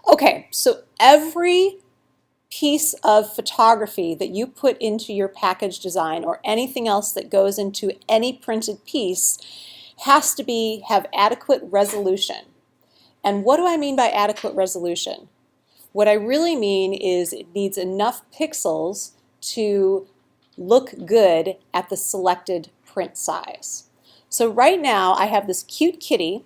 Okay, so every piece of photography that you put into your package design or anything else that goes into any printed piece has to have adequate resolution. And what do I mean by adequate resolution? What I really mean is it needs enough pixels to look good at the selected print size. So right now I have this cute kitty,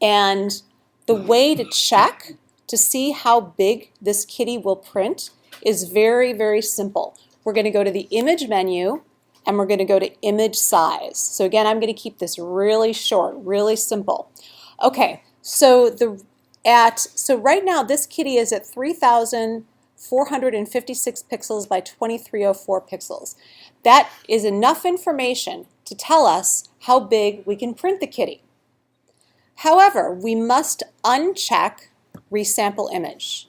and the way to check to see how big this kitty will print is very, very simple. We're going to go to the image menu and we're going to go to image size. So again, I'm going to keep this really short, really simple. Okay, so right now this kitty is at 3,456 pixels by 2304 pixels. That is enough information to tell us how big we can print the kitty. However, we must uncheck resample image.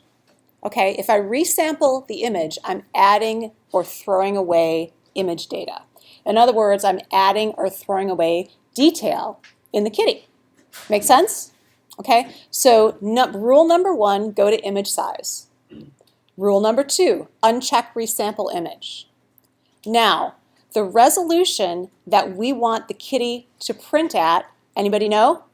Okay, if I resample the image, I'm adding or throwing away image data. In other words, I'm adding or throwing away detail in the kitty. Make sense? Okay, so rule number 1, go to image size. Rule number 2, uncheck resample image. Now, the resolution that we want the kitty to print at, anybody know?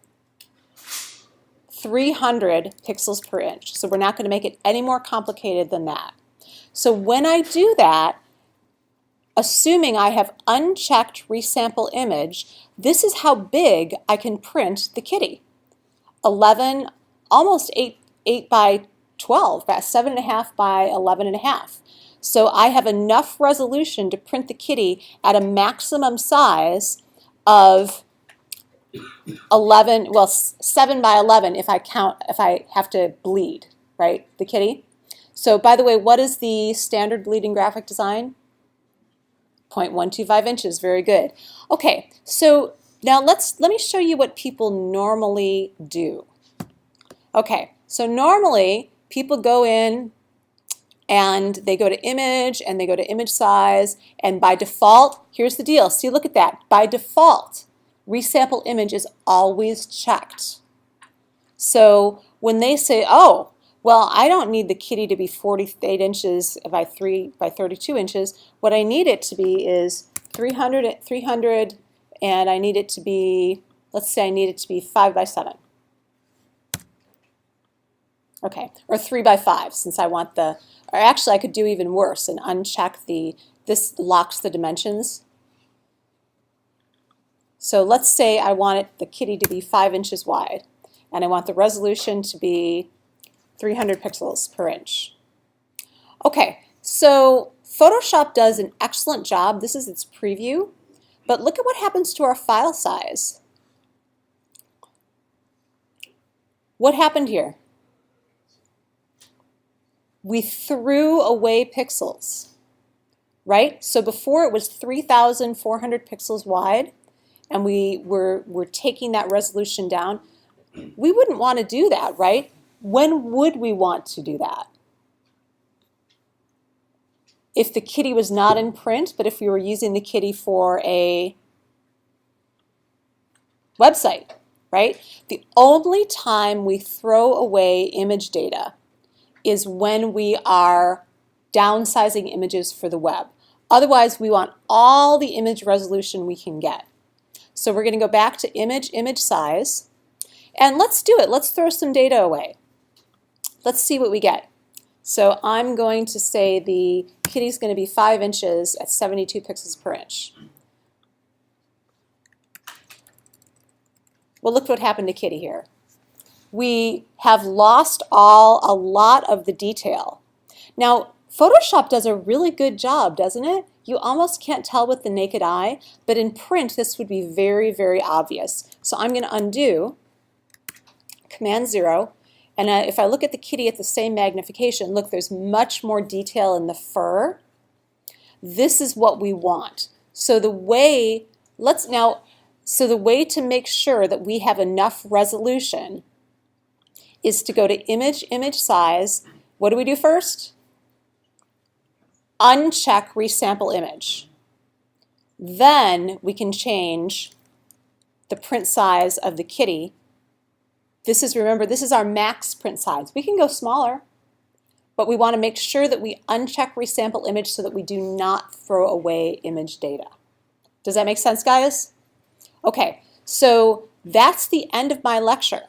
300 pixels per inch. So we're not going to make it any more complicated than that. So when I do that, assuming I have unchecked resample image, this is how big I can print the kitty. 11, almost 8 by 12, about 7.5 by 11.5. So I have enough resolution to print the kitty at a maximum size of 7 by 11 if I have to bleed, right, the kitty. So by the way, what is the standard bleeding graphic design? 0.125 inches, very good. Okay, so now let me show you what people normally do. Okay, so normally people go in and they go to image and they go to image size, and by default, here's the deal. See, look at that. By default, resample image is always checked. So when they say, oh, well, I don't need the kitty to be 48 inches by 32 inches. What I need it to be is 300, and I need it to be, let's say I need it to be 5 by 7. Okay, or 3 by 5, since I want or actually I could do even worse and uncheck this locks the dimensions. So let's say I want the kitty to be 5 inches wide, and I want the resolution to be 300 pixels per inch. Okay, so Photoshop does an excellent job. This is its preview, but look at what happens to our file size. What happened here? We threw away pixels, right? So before it was 3,400 pixels wide, and we're taking that resolution down. We wouldn't want to do that, right? When would we want to do that? If the kitty was not in print, but if we were using the kitty for a website, right? The only time we throw away image data is when we are downsizing images for the web. Otherwise, we want all the image resolution we can get. So we're going to go back to image size, and let's do it. Let's throw some data away. Let's see what we get. So I'm going to say the kitty's going to be 5 inches at 72 pixels per inch. Well, look what happened to kitty here. We have lost a lot of the detail. Now, Photoshop does a really good job, doesn't it? You almost can't tell with the naked eye, but in print this would be very, very obvious. So I'm going to undo, Command 0, and if I look at the kitty at the same magnification, look, there's much more detail in the fur. This is what we want. So the way to make sure that we have enough resolution is to go to image size. What do we do first? Uncheck resample image. Then we can change the print size of the kitty Remember, this is our max print size. We can go smaller, but we want to make sure that we uncheck resample image so that we do not throw away image data. Does that make sense, guys? Okay, so that's the end of my lecture.